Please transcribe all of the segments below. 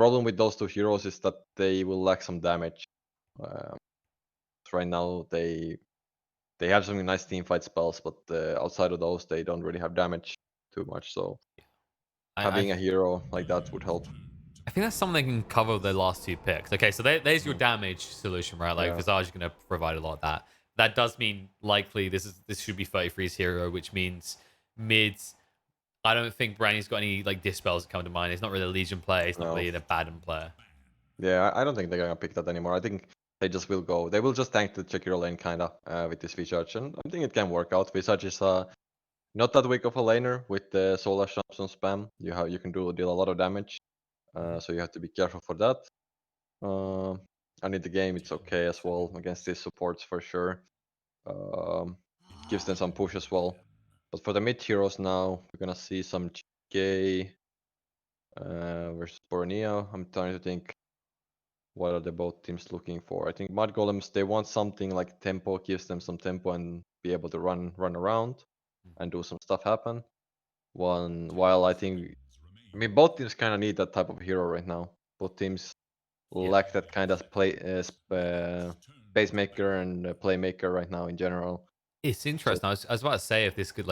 problem with those two heroes is that they will lack some damage. Right now they have some nice teamfight spells, but outside of those, they don't really have damage too much. So having a hero like that would help. I think that's something they can cover with their last two picks. Okay, so there's your damage solution, right? Like Yeah. Visage is going to provide a lot of that. That does mean likely this should be 33's hero, which means mids. I don't think Branny's got any like dispels that come to mind. He's not really a Legion player. He's not No. really a Baden player. Yeah, I don't think they're gonna pick that anymore. I think they just will go. They will just tank the Chekiro lane kinda with this Visage, and I think it can work out. Visage is not that weak of a laner with the Solar Shops on spam. You can deal a lot of damage, so you have to be careful for that. Uh, and in the game, it's okay as well against these supports for sure. It gives them some push as well. But for the mid heroes now, we're gonna see some GK versus Borneo. I'm trying to think what are the both teams looking for. I think mudgolems, they want something like tempo, gives them some tempo and be able to run around and do some stuff happen. While I mean both teams kind of need that type of hero right now. Both teams Yeah. lack that kind of pacemaker and playmaker right now in general. It's So interesting. I was about to say if this could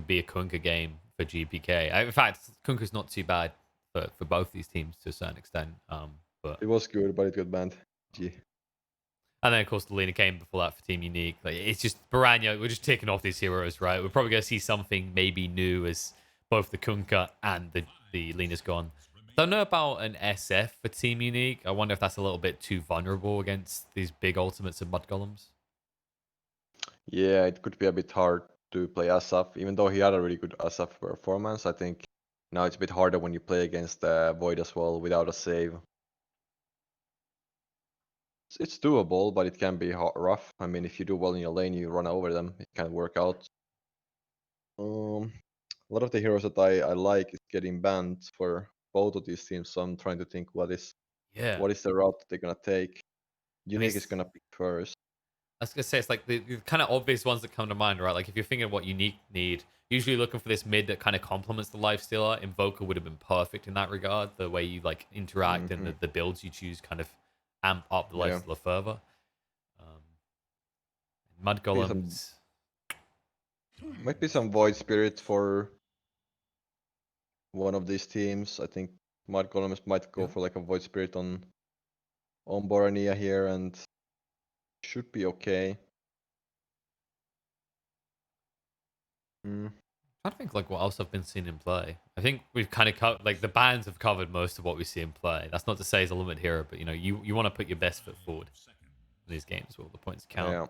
be a Kunka game for GPK. In fact, Kunka's not too bad for both these teams to a certain extent. But it was good, but it got banned. Gee. and then of course the Lena came before that for Team Unique. Like it's just Baranya. We're just ticking off these heroes, right? We're probably gonna see something maybe new as both the Kunka and the Lena's gone. Don't know about an SF for Team Unique. I wonder if that's a little bit too vulnerable against these big ultimates of Mudgolems. Yeah, it could be a bit hard to play Asaf, even though he had a really good Asaf performance. I think now it's a bit harder when you play against Void as well without a save. It's doable, but it can be rough. I mean, if you do well in your lane, you run over them, it can work out. A lot of the heroes that I like is getting banned for both of these teams, so I'm trying to think what is Yeah. the route that they're gonna take. And Unique is it's gonna pick first. I was gonna say it's like the kind of obvious ones that come to mind, right? Like if you're thinking what Unique need, usually looking for this mid that kind of complements the lifestealer. Invoker would have been perfect in that regard. The way you like interact and Hmm. the builds you choose kind of amp up the Yeah, lifestealer further. Um, Mud be some golems, might be some Void Spirit for one of these teams. I think Mud Golems might go yeah. for like a Void Spirit on Borania here and should be okay. Mm. I think like what else I've been seeing in play. I think we've kind of covered like the bands have covered most of what we see in play. That's not to say he's a limit hero, but you know you want to put your best foot forward in these games where all the points count. Yeah.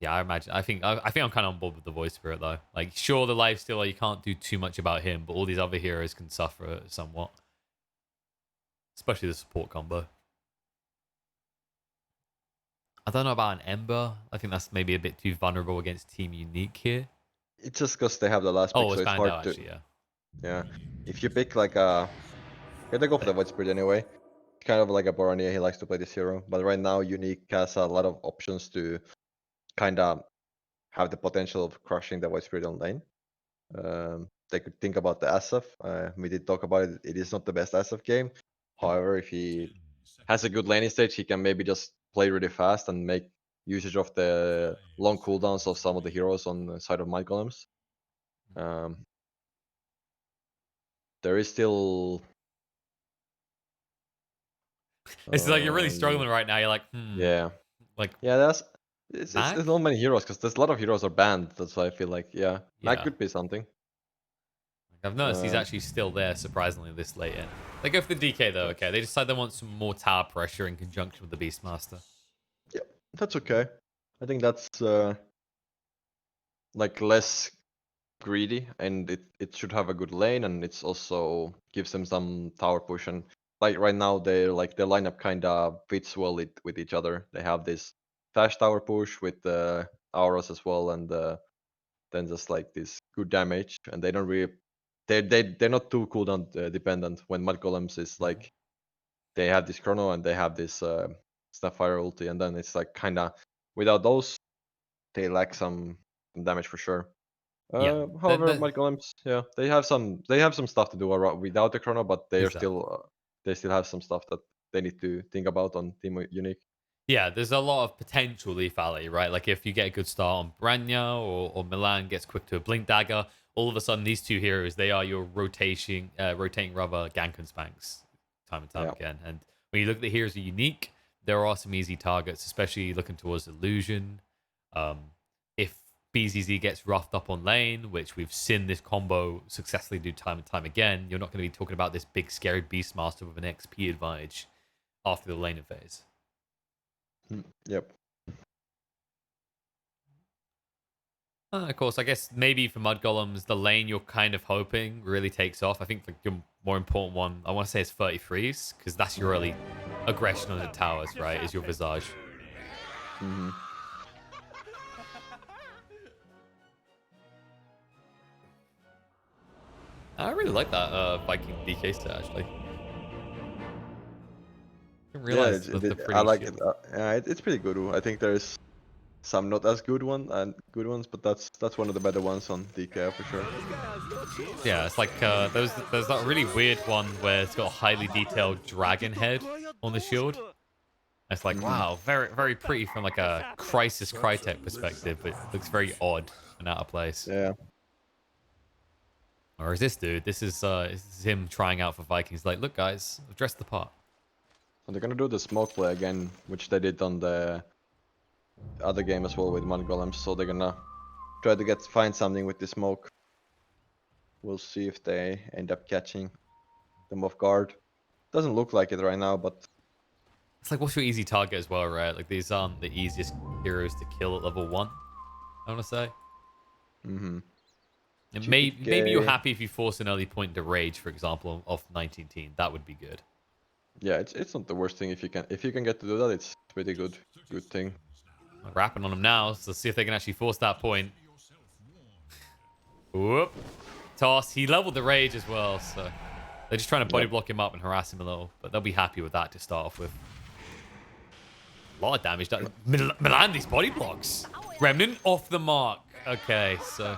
Yeah, I imagine. I think I'm kind of on board with the voice spirit though. Like, sure, the life stealer you can't do too much about him, but all these other heroes can suffer somewhat, especially the support combo. I don't know about an Ember. I think that's maybe a bit too vulnerable against Team Unique here. It's just because they have the last Oh, pick, it so was it's banned hard out to. actually. Yeah, Yeah. If you pick like a. Gotta go for the Void Spirit anyway. Kind of like a Borania, he likes to play this hero. But right now, Unique has a lot of options to kind of have the potential of crushing the Void Spirit on lane. They could think about the SF. We did talk about it. It is not the best SF game. However, if he has a good laning stage, he can maybe just play really fast and make usage of the long cooldowns of some of the heroes on the side of Mind Golems. Um, there is still. it's like you're really Um, struggling right now. You're like, yeah. like Yeah, it's Mac. not many heroes because there's a lot of heroes are banned. That's why I feel like Mac Yeah, could be something. I've noticed he's Um, actually still there surprisingly this late in. They go for the DK though. Okay, they decide they want some more tower pressure in conjunction with the Beastmaster. yeah, that's okay. I think that's like less greedy, and it should have a good lane, and it's also gives them some tower push. And like right now, their lineup kind of fits well with each other. They have this fast tower push with the auras as well, and then just like this good damage, and they don't really they're not too cooldown dependent. When Mud Golems is like they have this chrono and they have this Snapfire ulti, and then it's like kind of without those they lack some damage for sure. Yeah, However, mudgolems, yeah, they have some stuff to do without the chrono, but they are exactly. still they still have some stuff that they need to think about on Team Unique. Yeah, there's a lot of potential lethality, right? Like if you get a good start on Branya or Milan gets quick to a Blink Dagger, all of a sudden these two heroes, they are your rotating rubber gank and spanks time and time Yeah. again. And when you look at the heroes that are unique, there are some easy targets, especially looking towards Illusion. If BZZ gets roughed up on lane, which we've seen this combo successfully do time and time again, you're not going to be talking about this big scary Beastmaster with an XP advantage after the laning phase. Yep. Of course, I guess maybe for Mudgolems, the lane you're kind of hoping really takes off. I think your more important one, I want to say, is 33s, because that's your early aggression on the towers, right? Is your Visage. Mm-hmm. I really like that Viking DK set, actually. I didn't Yeah, realize the I pretty like shield. it. Yeah, it's pretty good. I think there's some not as good ones, but that's one of the better ones on DK for sure. Yeah, it's like there's that really weird one where it's got a highly detailed dragon head on the shield. It's like, Mm-hmm. wow, very, very pretty from like a Crisis Crytek perspective, but it looks very odd and out of place. Yeah. Or is this dude? This is him trying out for Vikings. Like, look, guys, I've dressed the part. And they're gonna do the smoke play again, which they did on the other game as well with mudgolems. So they're gonna try to find something with the smoke. We'll see if they end up catching them off guard. Doesn't look like it right now, but It's like, what's your easy target as well, right? Like, these aren't the easiest heroes to kill at level 1, I want to say. mm-hmm. And maybe you're GPK. happy if you force an early point to rage, for example, off 19 teen. That would be good. Yeah, it's not the worst thing if you can get to do that. It's pretty good thing. I'm rapping on him now, so let's see if they can actually force that point. Whoop. Toss. He leveled the rage as well, so they're just trying to body Yep. block him up and harass him a little, but they'll be happy with that to start off with. A lot of damage done. Milan, these body blocks. Remnant off the mark. Okay, so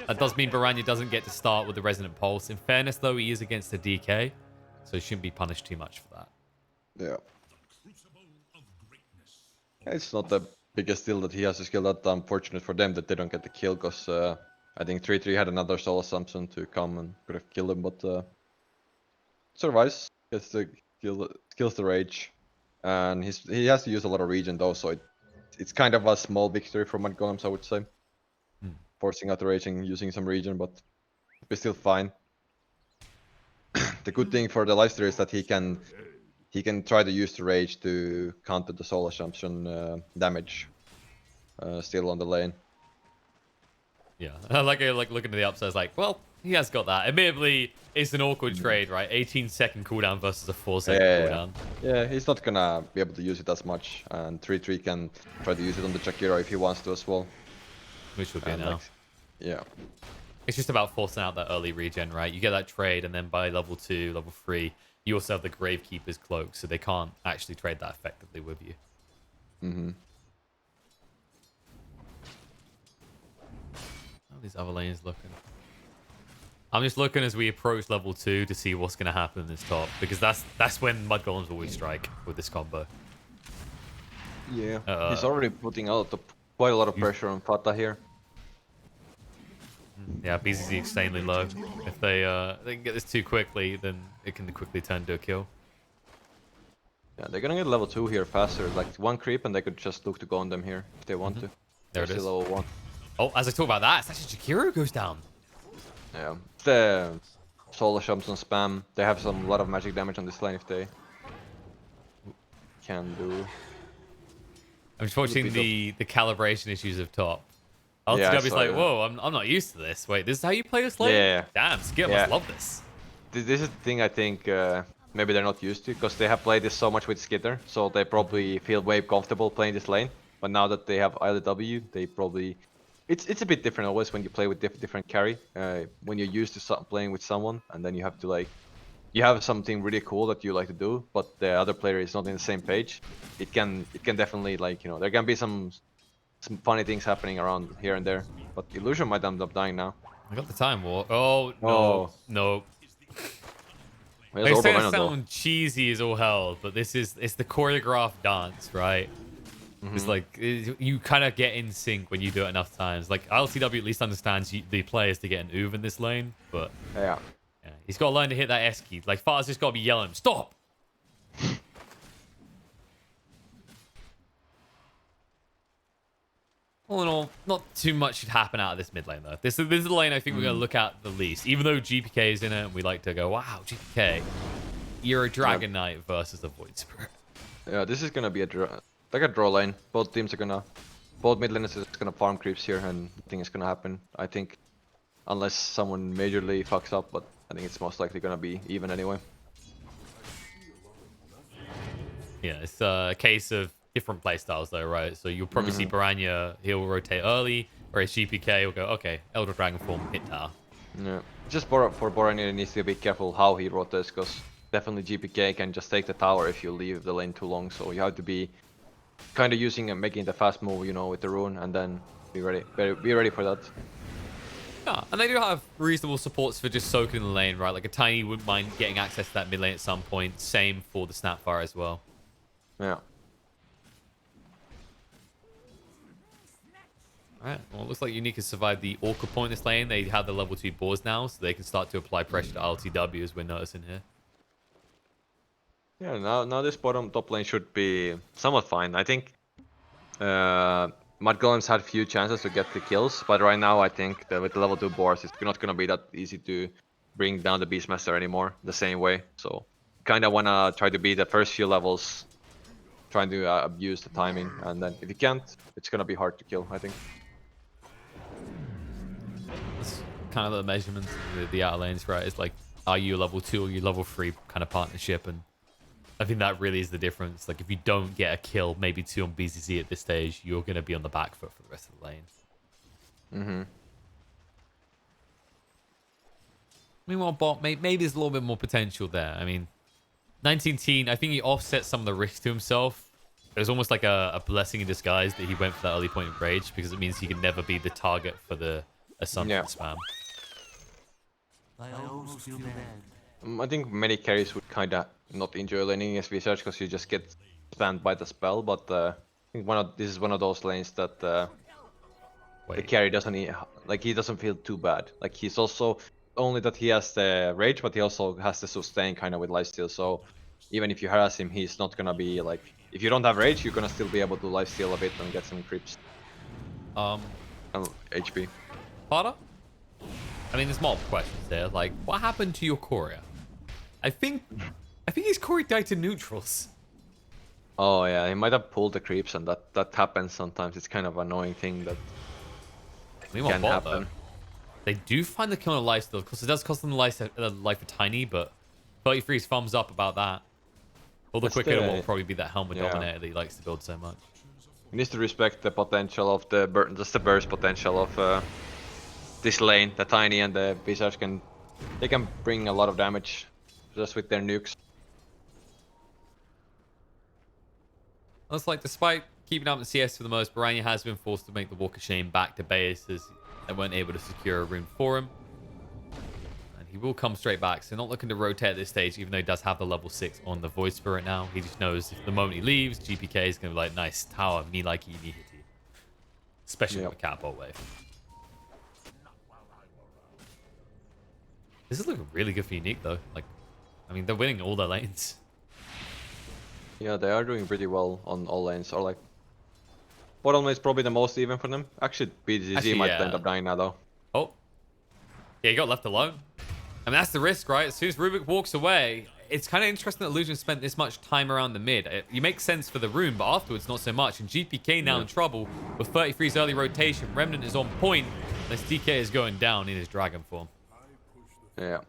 that does mean Baranya doesn't get to start with the Resonant Pulse. In fairness, though, he is against the DK, so he shouldn't be punished too much for that. Yeah. It's not the biggest deal that he has a skill. That unfortunate for them that they don't get the kill, because I think 3-3 had another Soul Assumption to come and could have killed him, but survives. Gets the kills the rage, and he has to use a lot of regen though, so it's kind of a small victory for mudgolems, I would say. Forcing out the rage and using some regen, but we're still fine. The good thing for the lifesteal is that he can try to use the rage to counter the Soul Assumption damage still on the lane. Yeah, I like looking at the upside. Like, well, he has got that. Admittedly, it's an awkward trade, right? 18-second cooldown versus a 4-second cooldown. Yeah, he's not gonna be able to use it as much, and 3-3 can try to use it on the Jakiro if he wants to as well. Which would be And now. like, yeah. It's just about forcing out that early regen, right? You get that trade, and then by level 2, level 3, you also have the Gravekeeper's Cloak, so they can't actually trade that effectively with you. Mm-hmm. How are these other lanes looking? I'm just looking as we approach level 2 to see what's going to happen in this top, because that's when Mudgolems always strike with this combo. Yeah, he's already putting out quite a lot of pressure on Fata here. Yeah, BZZ extremely low. If they can get this too quickly, then it can quickly turn to a kill. Yeah, they're gonna get level 2 here faster. Like one creep and they could just look to go on them here if they want to. There it They're is. still level 1. Oh, as I talk about that, it's actually Jakiro goes down. Yeah, the Soul Assumption spam. They have a lot of magic damage on this lane if they can do. I'm just watching the calibration issues of top. Yeah, LTW's like, whoa, I'm not used to this. Wait, this is how you play this lane? Yeah. Damn, Skip Yeah. must love this. This is the thing I think maybe they're not used to, because they have played this so much with Skitter, so they probably feel way comfortable playing this lane. But now that they have ILW, they probably it's a bit different always when you play with different carry. When you're used to playing with someone, and then you have to like you have something really cool that you like to do, but the other player is not in the same page. It can definitely, like, you know, there can be some some funny things happening around here and there. But Illusion might end up dying now. I got the time war. Oh no, Oh. no. There's It's Orbital gonna Venom, though. sound cheesy as all hell, but it's the choreographed dance, right? It's like you kind of get in sync when you do it enough times. Like LCW at least understands the players to get an oof in this lane, but Yeah. he's got to learn to hit that S key. Like Far's just got to be yelling, "Stop!" All in all, not too much should happen out of this mid lane though. This is the lane I think we're gonna look at the least. Even though GPK is in it, and we like to go, "Wow, GPK, you're a Dragon Knight versus a Void Spirit." Yeah, this is gonna be a draw lane. Both teams are gonna, both mid laners is gonna farm creeps here, and nothing is gonna happen. I think, unless someone majorly fucks up, but I think it's most likely gonna be even anyway. Yeah, it's a case of different playstyles though, right? So you'll probably see Piranha, he'll rotate early, whereas GPK will go, okay, Elder Dragon form, hit tower. Yeah, just for Boran, he needs to be careful how he rotates, because definitely GPK can just take the tower if you leave the lane too long. So you have to be kind of using and making the fast move, you know, with the rune, and then be ready for that. Yeah, and they do have reasonable supports for just soaking in the lane, right? Like a Tiny wouldn't mind getting access to that mid lane at some point. Same for the Snapfire as well. Yeah. Alright, well, it looks like Unique has survived the awkward point in this lane. They have the level 2 boars now, so they can start to apply pressure to LTW, as we're noticing here. Yeah, now this bottom top lane should be somewhat fine. I think mudgolems had few chances to get the kills, but right now I think that with the level 2 boars, it's not gonna be that easy to bring down the Beastmaster anymore the same way. So kinda wanna try to be the first few levels, trying to abuse the timing, and then if you can't, it's gonna be hard to kill, I think. That's kind of the measurement of the outer lanes, right? It's like, are you a level 2 or you level 3 kind of partnership? And I think that really is the difference. Like, if you don't get a kill, maybe 2 on BZZ at this stage, you're going to be on the back foot for the rest of the lane. Meanwhile, bot, maybe there's a little bit more potential there. I mean, 19 teen, I think he offset some of the risk to himself. It was almost like a blessing in disguise that he went for that early point of rage, because it means he can never be the target for the assumption spam. I think many carries would kinda not enjoy laning against Visage because you just get spammed by the spell, but I think this is one of those lanes that the carry doesn't he doesn't feel too bad. Like he's also only that he has the rage, but he also has the sustain kind of with lifesteal. So even if you harass him, he's not gonna be like, if you don't have rage, you're gonna still be able to lifesteal a bit and get some creeps. And HP. Potter? I mean, there's multiple questions there. Like, what happened to your courier? I think his courier died to neutrals. Oh yeah, he might have pulled the creeps, and that happens sometimes. It's kind of an annoying thing that can happen. Though. They do find the kill on a life still, because it does cost them the life a tiny, but 33's thumbs up about that. All the quick hitter will probably be that helmet dominator that he likes to build so much. He needs to respect the potential of the burst potential of this lane. The Tiny and the Visage can bring a lot of damage just with their nukes. Looks like despite keeping up the CS for the most, Piranha has been forced to make the Walk of Shame back to base as they weren't able to secure a rune for him. And he will come straight back, so not looking to rotate at this stage, even though he does have the level 6 on the Void Spirit now. He just knows if the moment he leaves, GPK is going to be like, nice, tower, me like you, me hit you. Especially with the catapult wave. This is looking really good for Unique, though. Like, I mean, they're winning all their lanes. Yeah, they are doing pretty well on all lanes. Or like, bottom lane is probably the most even for them. Actually, BZZ might end up dying now, though. Oh. Yeah, he got left alone. I mean, that's the risk, right? As soon as Rubik walks away, it's kind of interesting that Illusion spent this much time around the mid. You make sense for the rune, but afterwards, not so much. And GPK now in trouble with 33's early rotation. Remnant is on point as DK is going down in his dragon form. Yeah.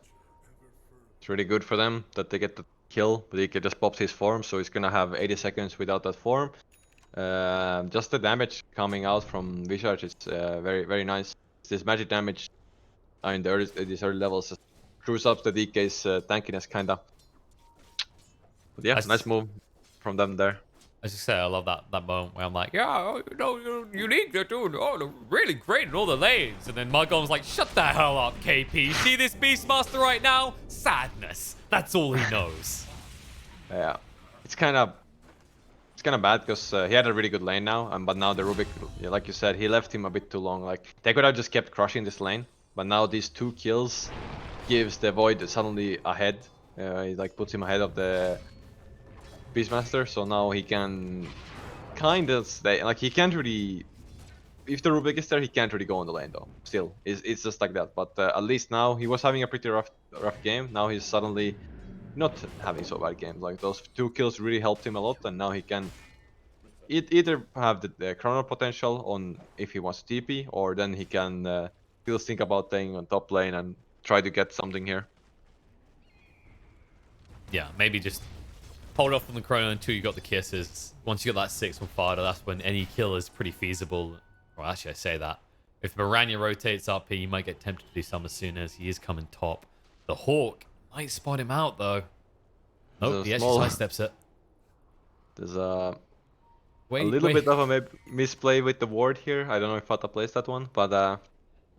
It's really good for them that they get the kill, but DK just pops his form, so he's gonna have 80 seconds without that form. Just the damage coming out from Visage is very, very nice. This magic damage in these early levels screws up the DK's tankiness, kinda. But yeah, nice move from them there. As you say, I love that moment where I'm like, yeah, oh, Unique, they're doing they're really great in all the lanes. And then mudgolem's like, shut the hell up, KP. See this Beastmaster right now? Sadness. That's all he knows. Yeah, it's kind of bad because he had a really good lane now, but now the Rubik, yeah, like you said, he left him a bit too long. Like they could have just kept crushing this lane, but now these 2 kills gives the Void suddenly ahead. He like puts him ahead of the Beastmaster, so now he can kind of stay. Like he can't really. If the Rubik is there, he can't really go on the lane though. Still, it's just like that. But at least now he was having a pretty rough game. Now he's suddenly not having so bad games. Like those 2 kills really helped him a lot, and now he can either have the chrono potential on if he wants to TP, or then he can still think about staying on top lane and try to get something here. Yeah, maybe just hold off on the chrono until you got the kisses. Once you got that 6 from Fada, that's when any kill is pretty feasible. Well, actually, I say that. If Baranya rotates up here, you might get tempted to do some as soon as he is coming top. The Hawk might spot him out, though. Nope, he actually sidesteps it. There's a little bit of a misplay with the ward here. I don't know if Fata plays that one, but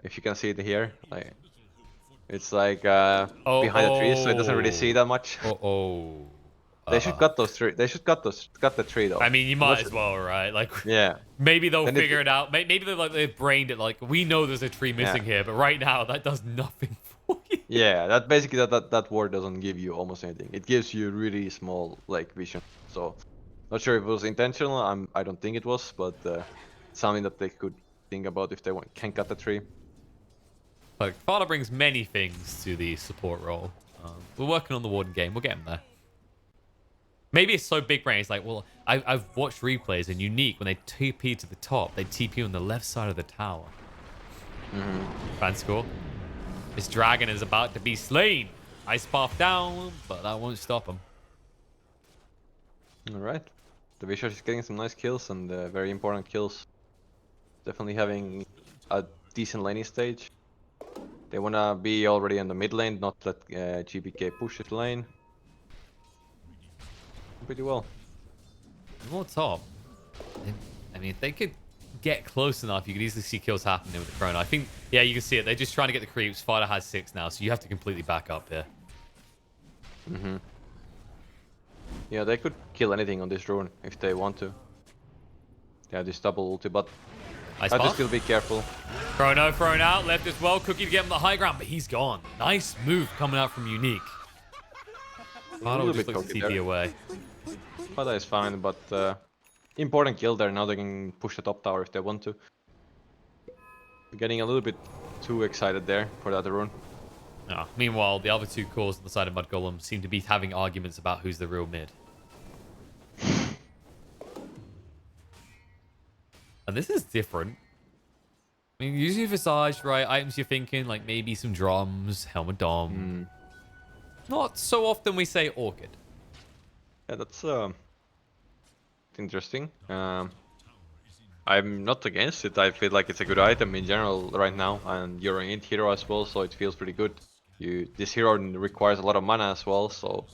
if you can see it here, like it's like behind the trees, so it doesn't really see that much. They should cut those trees. They should cut the tree though. I mean, you might as well, right? Like, yeah. Maybe they'll figure it out. Maybe they've brained it. Like, we know there's a tree missing here, but right now that does nothing for you. Yeah, that basically that ward doesn't give you almost anything. It gives you really small like vision. So, not sure if it was intentional. I don't think it was, but something that they could think about if they can cut the tree. Like, Fada brings many things to the support role. We're working on the Warden game. We'll get him there. Maybe it's so big brain. It's like, well, I've watched replays and Unique, when they TP to the top, they TP on the left side of the tower. Fan score. This dragon is about to be slain. Ice path down, but that won't stop him. Alright. The Vicious is getting some nice kills and very important kills. Definitely having a decent laning stage. They wanna be already in the mid lane, not let GBK push it lane. Pretty well. More top. I mean, if they could get close enough, you could easily see kills happening with the chrono. I think, yeah, you can see it. They're just trying to get the creeps. Fighter has 6 now, so you have to completely back up here. Yeah, they could kill anything on this rune if they want to. They have this double ulti, but I have to still be careful. Chrono thrown out, left as well. Cookie to get him the high ground, but he's gone. Nice move coming out from Unique. Fighter just looks to TP away. Fada is fine, but important kill there. Now they can push the top tower if they want to. Getting a little bit too excited there for that rune. Meanwhile, the other 2 cores on the side of Mudgolem seem to be having arguments about who's the real mid. And this is different. I mean, usually Visage, right? Items you're thinking, like maybe some drums, Helmet Dom. Not so often we say Orchid. Yeah, that's interesting. I'm not against it. I feel like it's a good item in general right now, and you're an int hero as well, so it feels pretty good. This hero requires a lot of mana as well, so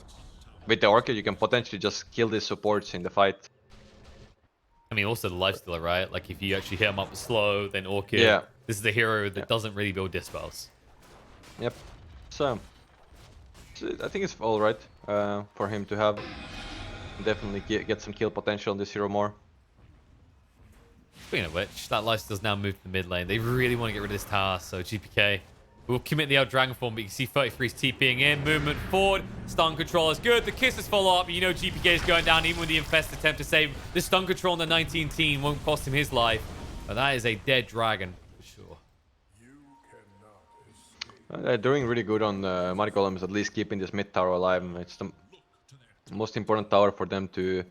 with the Orchid you can potentially just kill these supports in the fight. I mean, also the lifestealer, right? Like if you actually hit him up slow, then Orchid. Yeah. This is a hero that doesn't really build dispels. Yep. So I think it's all right for him to have. Definitely get some kill potential on this hero more. Speaking of which, that lifesteal's now moved to the mid lane. They really want to get rid of this tower, so GPK will commit the out Dragon Form, but you can see 33's TPing in, movement forward, stun control is good, the kisses follow up, you know GPK is going down even with the Infest attempt to save. The stun control on the 19 team won't cost him his life, but that is a dead dragon for sure. They're doing really good on mudgolems, at least keeping this mid tower alive. It's the most important tower for them to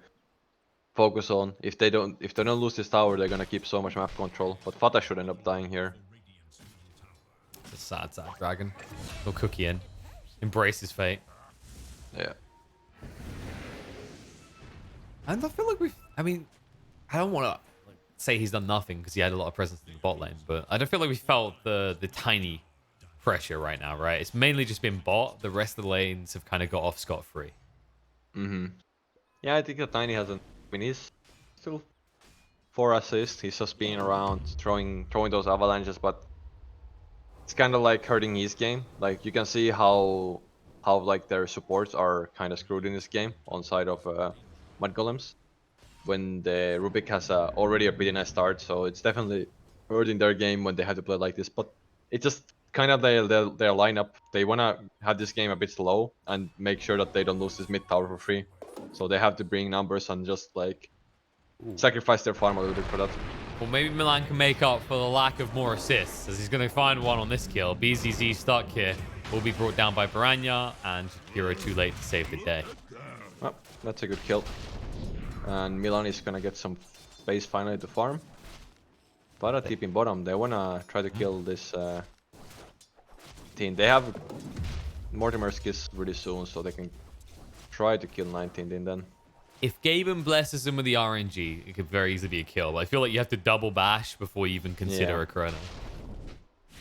focus on. If they don't lose this tower, they're gonna keep so much map control. But Fata should end up dying here. It's a sad dragon. He'll Cookie in. Embrace his fate. Yeah. And I feel like I don't want to say he's done nothing because he had a lot of presence in the bot lane, but I don't feel like we felt the tiny pressure right now, right? It's mainly just been bot. The rest of the lanes have kind of got off scot-free. Yeah, I think that Tiny hasn't mean, he's still 4 assists. He's just being around, throwing those avalanches, but it's kind of like hurting his game. Like you can see how like their supports are kind of screwed in this game on side of mudgolems. When the Rubik has already a pretty nice start, so it's definitely hurting their game when they have to play like this. But it just kind of their lineup. They wanna have this game a bit slow and make sure that they don't lose this mid tower for free. So they have to bring numbers and just like sacrifice their farm a little bit for that. Well, maybe Milan can make up for the lack of more assists, as he's going to find one on this kill. BZZ stuck here. Will be brought down by Baranya, and Hero too late to save the day. Oh, that's a good kill. And Milan is gonna get some space finally to farm. But a TP in bottom. They wanna try to kill this team. They have Mortimer's kiss really soon, so they can try to kill 19 and then. If Gaben blesses him with the RNG, it could very easily be a kill. But I feel like you have to double bash before you even consider a chrono.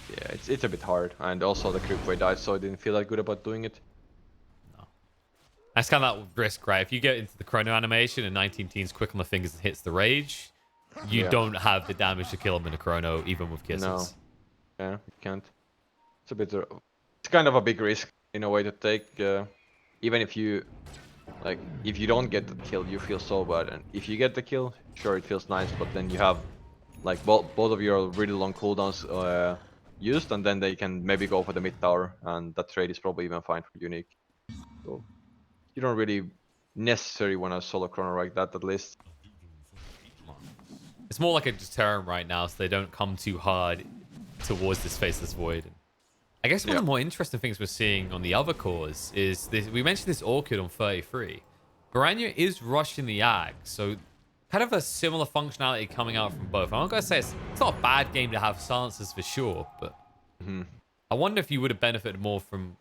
Yeah, it's a bit hard. And also the creep wave died, so I didn't feel that good about doing it. No. That's kind of that risk, right? If you get into the chrono animation and 19 teens quick on the fingers and hits the rage, you don't have the damage to kill him in a chrono, even with kisses. No. Yeah, you can't. It's a bit. It's kind of a big risk in a way to take. Even if you. Like, if you don't get the kill, you feel so bad, and if you get the kill, sure, it feels nice, but then you have, like, both of your really long cooldowns used, and then they can maybe go for the mid tower, and that trade is probably even fine for Unique. So, you don't really necessarily want a solo chrono like that, at least. It's more like a deterrent right now, so they don't come too hard towards this Faceless Void. I guess one of the more interesting things we're seeing on the other cores is this. We mentioned this Orchid on 33. Baranya is rushing the Ag, so kind of a similar functionality coming out from both. I'm not going to say it's not a bad game to have silencers for sure, but I wonder if you would have benefited more from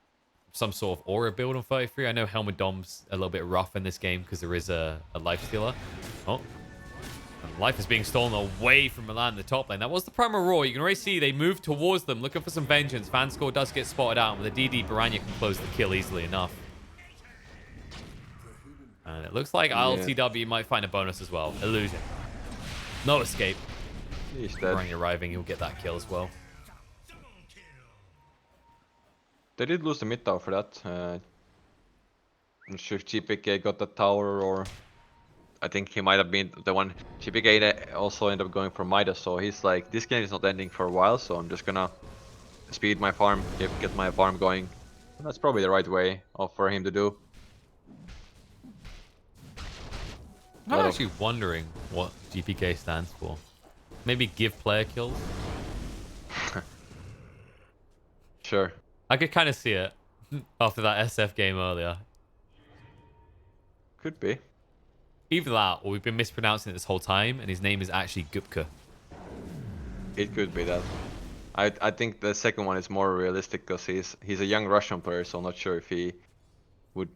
some sort of aura build on 33. I know Helmet Dom's a little bit rough in this game because there is a life stealer. Oh. And life is being stolen away from Milan in the top lane. That was the Primal Roar. You can already see they move towards them, looking for some vengeance. Fanscore does get spotted out. With a DD, Baranya can close the kill easily enough. And it looks like ILTW might find a bonus as well. Illusion. No escape. He's dead. Baranya arriving, he'll get that kill as well. They did lose the mid tower for that. I'm not sure if GPK got the tower or... I think he might have been the one. GPK also ended up going for Midas, so he's like, this game is not ending for a while, so I'm just gonna speed my farm, get my farm going. That's probably the right way for him to do. I'm actually wondering what GPK stands for. Maybe give player kills? Sure. I could kind of see it after that SF game earlier. Could be. Either that, or we've been mispronouncing it this whole time, and his name is actually Gupka. It could be that. I think the second one is more realistic because he's a young Russian player, so I'm not sure if he would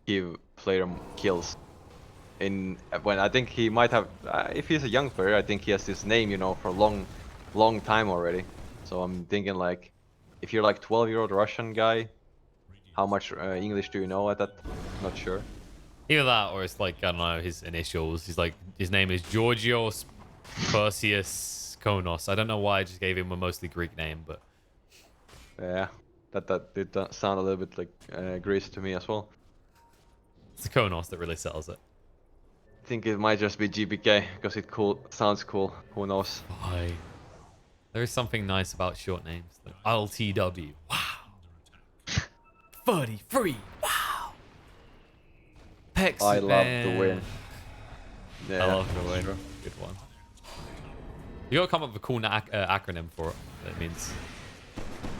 give player kills. When I think he might have, if he's a young player, I think he has this name, you know, for a long time already. So I'm thinking like, if you're like 12-year-old Russian guy, how much English do you know at that? Not sure. Either that, or it's like, I don't know, his initials. He's like, his name is Georgios Perseus Konos. I don't know why I just gave him a mostly Greek name, but... Yeah, that did sound a little bit like Greece to me as well. It's the Konos that really sells it. I think it might just be GBK, because it sounds cool. Who knows? Why? There is something nice about short names. Like LTW. Wow. 33. Wow. Peksu, I love the win. Yeah, I love the win. Sure. Good one. You gotta come up with a cool acronym for it. That means.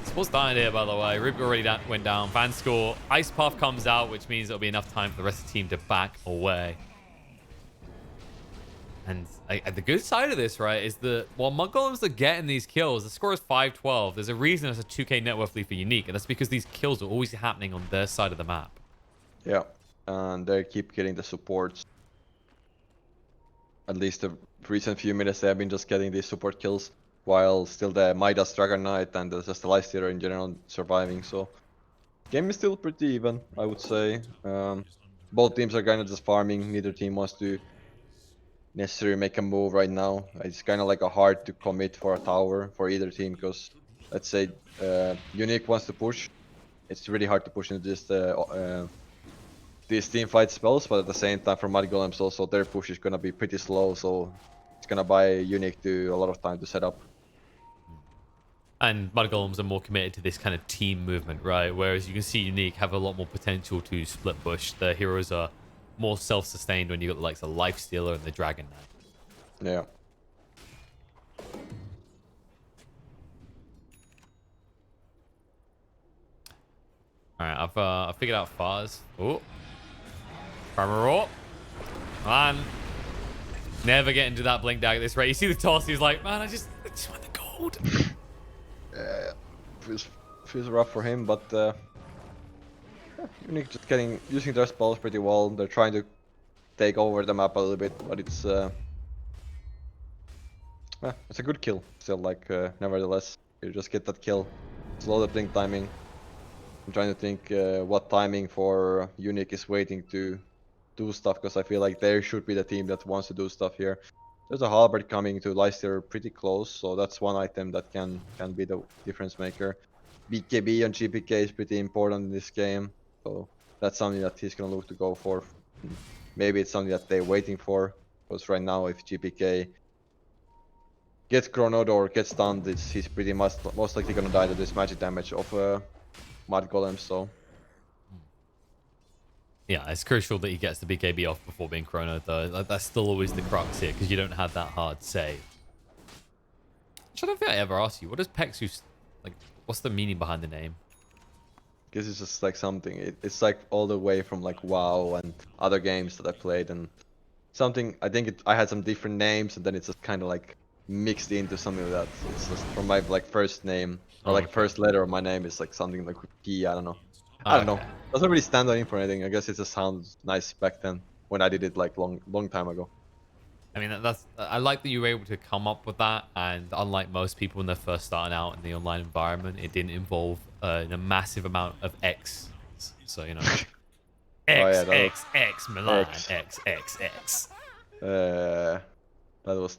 Sports dying here, by the way. Rib already went down. Fan score. Ice Puff comes out, which means it'll be enough time for the rest of the team to back away. And the good side of this, right, is that while mudgolems are getting these kills, the score is 5-12. There's a reason it's a 2k net worth lead for Unique, and that's because these kills are always happening on their side of the map. Yeah, and they keep getting the supports. At least the recent few minutes, they have been just getting these support kills, while still the Midas Dragon Knight and just the Lifestealer in general surviving. So, game is still pretty even, I would say. both teams are kind of just farming. Neither team wants to necessarily make a move right now. It's kind of like a hard to commit for a tower for either team because let's say Unique wants to push. It's really hard to push into these team fight spells, but at the same time for mudgolems also their push is gonna be pretty slow, so it's gonna buy Unique to a lot of time to set up. And mudgolems are more committed to this kind of team movement, right? Whereas you can see Unique have a lot more potential to split push. The heroes are more self-sustained when you got the likes of Lifestealer and the Dragon Knight. Yeah. Alright, I've figured out Fars. Oh. Primer Man. Never get into that blink dag at this rate. You see the toss, he's like, man, I just want the gold. Yeah, feels rough for him, but yeah, Unique just using their spells pretty well. They're trying to take over the map a little bit, but it's a good kill still. Like nevertheless, you just get that kill, slow the blink timing. I'm trying to think what timing for Unique is waiting to do stuff, because I feel like they should be the team that wants to do stuff here. There's a halberd coming to Leicester pretty close, so that's one item that can be the difference maker. BKB and GPK is pretty important in this game, so that's something that he's gonna look to go for. Maybe it's something that they're waiting for, because right now if GPK gets chronoed or gets stunned, he's pretty much most likely gonna die to this magic damage of mudgolems. So yeah, it's crucial that he gets the BKB off before being chronoed, though. Like, that's still always the crux here, because you don't have that hard save. I don't think I ever asked you, what does Peksu, like, what's the meaning behind the name? Because it's just like something, it's like all the way from like WoW and other games that I played, and something, I think I had some different names, and then it's just kind of like mixed into something like that. It's just from my like first name, or like first letter of my name is like something like P, I don't know. I don't know. Doesn't really stand out for anything. I guess it just sounds nice back then when I did it like long time ago. I mean, I like that you were able to come up with that, and unlike most people when they're first starting out in the online environment, it didn't involve a massive amount of X. So, you know, X, Milan, X. That was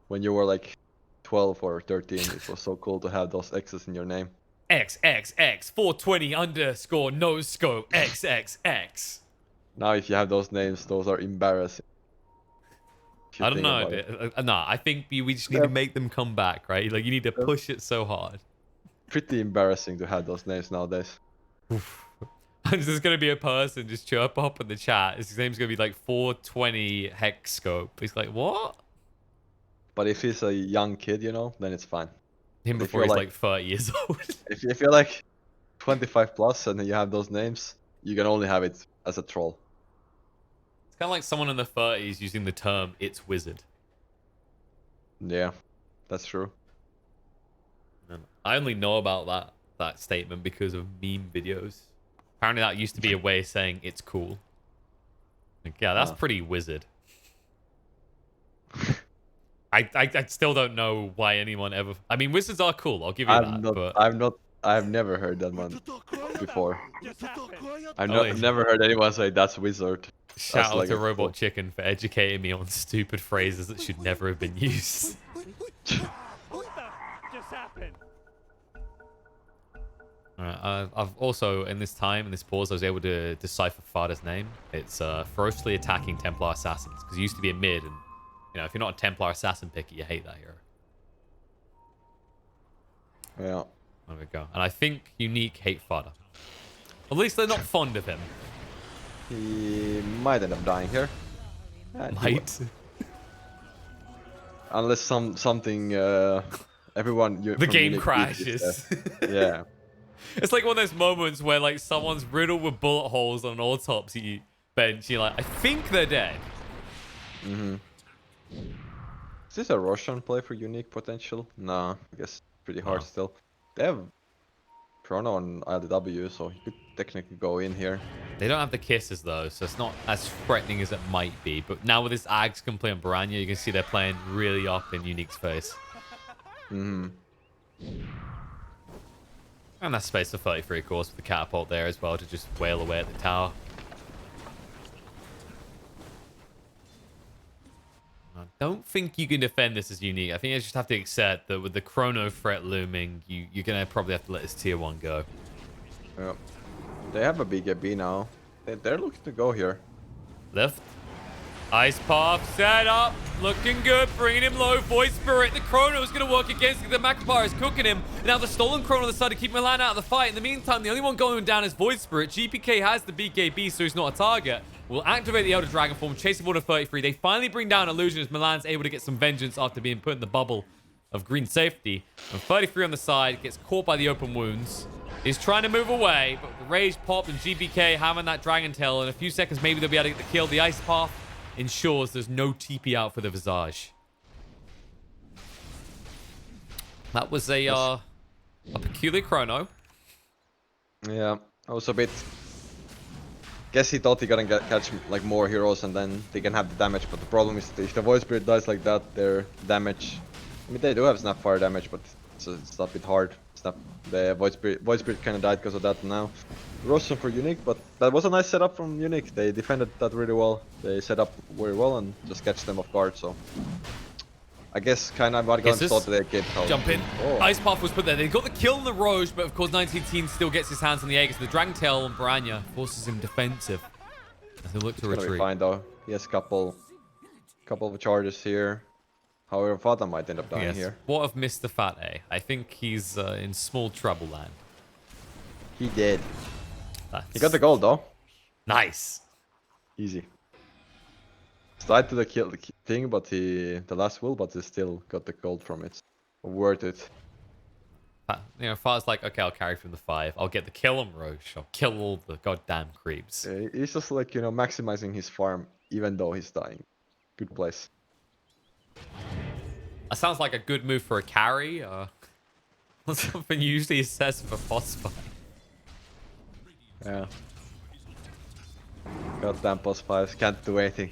when you were like 12 or 13, it was so cool to have those X's in your name. X 420 underscore no scope XXX. Now if you have those names, those are embarrassing. I don't know. Nah, I think we just need to make them come back, right? Like, you need to push it so hard. Pretty embarrassing to have those names nowadays. There's gonna be a person just chirp up in the chat. His name's gonna be like 420 hex scope. He's like, what? But if he's a young kid, you know, then it's fine. Him before he's like 30 years old. If you're like 25 plus and you have those names, you can only have it as a troll. It's kind of like someone in the 30s using the term "it's wizard." Yeah, that's true. I only know about that statement because of meme videos. Apparently that used to be a way of saying it's cool. Like, yeah, that's pretty wizard. I still don't know why anyone ever... I mean, wizards are cool, I'll give you that. I've never heard that one before. I've never heard anyone say that's wizard. Shout out to Robot Chicken for educating me on stupid phrases that should never have been used. Alright, I've also, in this pause, I was able to decipher Fada's name. It's ferociously attacking Templar assassins, because he used to be a mid, and you know, if you're not a Templar assassin picker, you hate that hero. Yeah. There we go. And I think Unique hate Fada. At least they're not fond of him. He might end up dying here. Might. Unless something everyone the game crashes. Yeah. It's like one of those moments where like someone's riddled with bullet holes on an autopsy bench. You're like, I think they're dead. Mm-hmm. Is this a Roshan play for Unique potential? Nah, I guess pretty hard still. They have Chrono on ILW, so he could technically go in here. They don't have the kisses though, so it's not as threatening as it might be. But now with this Ags can play on Baranya, you can see they're playing really up in Unique's face. Mm-hmm. And that's space for 33, of course, with the catapult there as well to just wail away at the tower. don't think you can defend this as Unique. I think you just have to accept that with the Chrono threat looming, you're going to probably have to let this tier 1 go. Yeah. They have a BKB now. They're looking to go here. Left. Ice Path set up. Looking good. Bringing him low. Void Spirit. The Chrono is going to work against it. The Macapar is cooking him. Now the stolen Chrono on the side to keep Milan out of the fight. In the meantime, the only one going down is Void Spirit. GPK has the BKB, so he's not a target. Will activate the Elder Dragon form. Chasing Border 33. They finally bring down Illusion as Milan's able to get some vengeance after being put in the bubble of green safety. And 33 on the side. Gets caught by the open wounds. He's trying to move away, but the Rage popped and GPK having that Dragon Tail. In a few seconds, maybe they'll be able to get the kill. The Ice Path ensures there's no TP out for the Visage. That was a peculiar Chrono. Yeah, I was a bit... Guess he thought he gonna catch like more heroes and then they can have the damage, but the problem is if the Void Spirit dies like that, their damage... I mean, they do have Snapfire damage, but it's a bit hard. The Void Spirit kind of died because of that now. Rosson for Unique, but that was a nice setup from Unique. They defended that really well. They set up very well and just catch them off guard, so... I guess kind of mudgolems thought they gave help. Jump in. Oh. Ice Path was put there. They got the kill on the Roche, but of course 19 still gets his hands on the Aegis. The Dragon Tail on Baranya forces him defensive as they look to retreat. Be fine though. He has a couple of charges here. However, Fata might end up dying here. What of Mr. Fat A? I think he's in small trouble land. He did. He got the gold though. Nice. Easy. Died to the kill thing, but the last will, but he still got the gold from it. Worth it. You know, Far's like, okay, I'll carry from the 5. I'll get the kill on Roche. I'll kill all the goddamn creeps. He's just like, you know, maximizing his farm even though he's dying. Good place. That sounds like a good move for a carry. Something usually says for boss fight. Yeah. Goddamn boss fights can't do anything.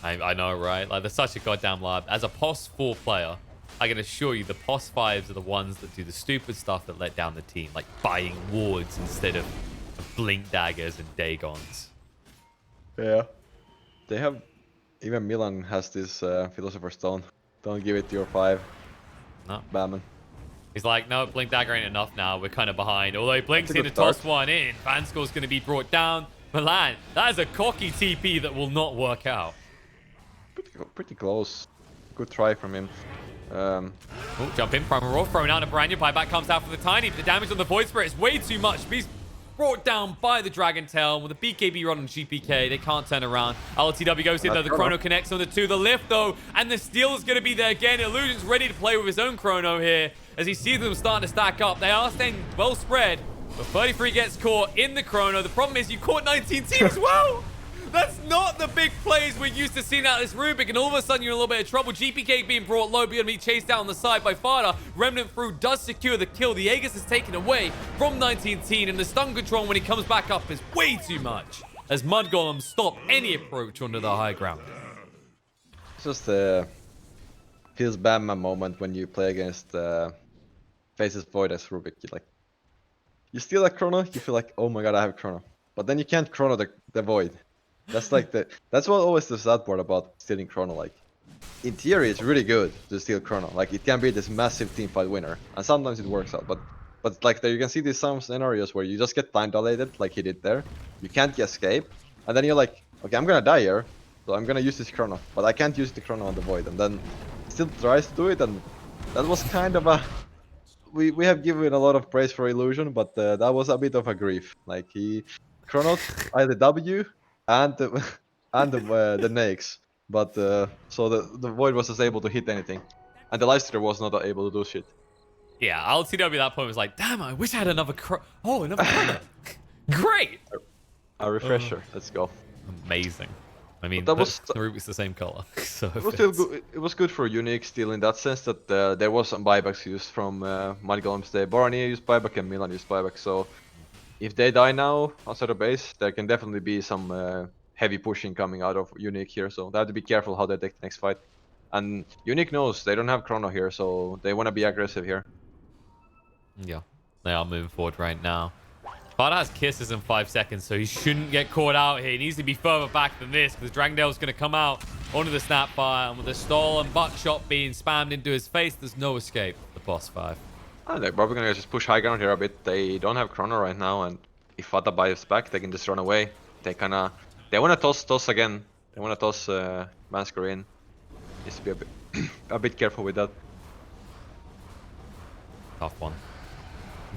I know, right? Like, they're such a goddamn lab. As a POS 4 player, I can assure you the POS 5s are the ones that do the stupid stuff that let down the team, like buying wards instead of blink daggers and Dagons. Yeah. They have... Even Milan has this Philosopher's Stone. Don't give it to your 5. No. Batman. He's like, no, blink dagger ain't enough now. We're kind of behind. Although he blinks in to toss one in. Vanscore's going to be brought down. Milan, that is a cocky TP that will not work out. Pretty close. Good try from him. Oh, jump in, Primal Roar, thrown out of Baranya. Buyback comes out for the Tiny, but the damage on the Void Spirit is way too much. He's brought down by the Dragon Tail with a BKB run on GPK. They can't turn around. LTW goes in though. The Chrono connects on the 2. The lift though, and the steal is going to be there again. Illusion's ready to play with his own Chrono here as he sees them starting to stack up. They are staying well spread, but 33 gets caught in the Chrono. The problem is you caught 19 as well. That's not the big plays we're used to seeing out of this Rubik, and all of a sudden you're in a little bit of trouble. GPK being brought low, going to be chased out on the side by Fada. Remnant through does secure the kill. The Aegis is taken away from 19, and the stun control when he comes back up is way too much, as mudgolems stop any approach onto the high ground. It's just feels Batman moment when you play against Faces Void as Rubik. You steal a Chrono, you feel like, oh my god, I have Chrono. But then you can't Chrono the Void. That's like that's what always the sad part about stealing Chrono. Like, in theory, it's really good to steal Chrono. Like, it can be this massive teamfight winner, and sometimes it works out. But like there, you can see these some scenarios where you just get time dilated, like he did there. You can't escape, and then you're like, okay, I'm gonna die here, so I'm gonna use this Chrono, but I can't use the Chrono on the Void, and then still tries to do it, and that was kind of a. We have given a lot of praise for Illusion, but that was a bit of a grief. Like, he Chronoed either W. And the Nakes, but so the Void was just able to hit anything, and the Lifestealer was not able to do shit. Yeah, LTW at that point was like, damn, I wish I had another another Chrono. Great. A refresher. Let's go. Amazing. I mean, that was the Rubik's the same color, so it was still good. It was good for Unique still in that sense that there was some buybacks used from mudgolems. The Barania used buyback and Milan used buyback, so. If they die now outside of base, there can definitely be some heavy pushing coming out of Unique here, so they have to be careful how they take the next fight. And Unique knows they don't have Chrono here, so they want to be aggressive here. Yeah, they are moving forward right now. Fada has kisses in 5 seconds, so he shouldn't get caught out here. He needs to be further back than this, because Dragondale's going to come out onto the Snapfire, and with the stolen buckshot being spammed into his face, there's no escape for the boss 5. They're probably gonna just push high ground here a bit. They don't have Chrono right now, and if Fata buys back, they can just run away. They wanna toss again. They wanna toss Masquerade. Needs to be a bit a bit careful with that. Tough one.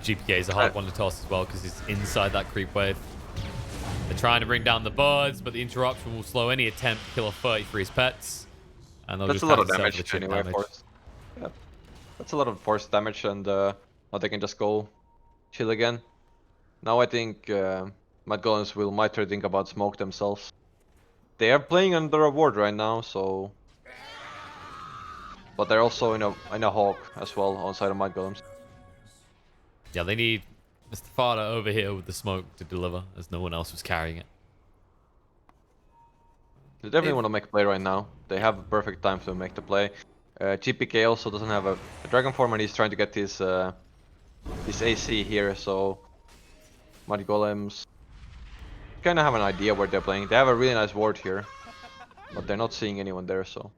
GPK is a hard one to toss as well because he's inside that creep wave. They're trying to bring down the birds, but the interruption will slow any attempt to kill a 33's pets. And they'll That's just a lot of have to settle for damage the chip anyway. Force. Yeah. That's a lot of force damage, and now they can just go chill again. Now I think mudgolems might try to think about smoke themselves. They are playing under a ward right now, so. But they're also in a hawk as well on side of mudgolems. Yeah, they need Mr. Fada over here with the smoke to deliver, as no one else was carrying it. They definitely want to make a play right now. They have a perfect time to make the play. GPK also doesn't have a dragon form, and he's trying to get his AC here, so mudgolems kind of have an idea where they're playing. They have a really nice ward here, but they're not seeing anyone there, so.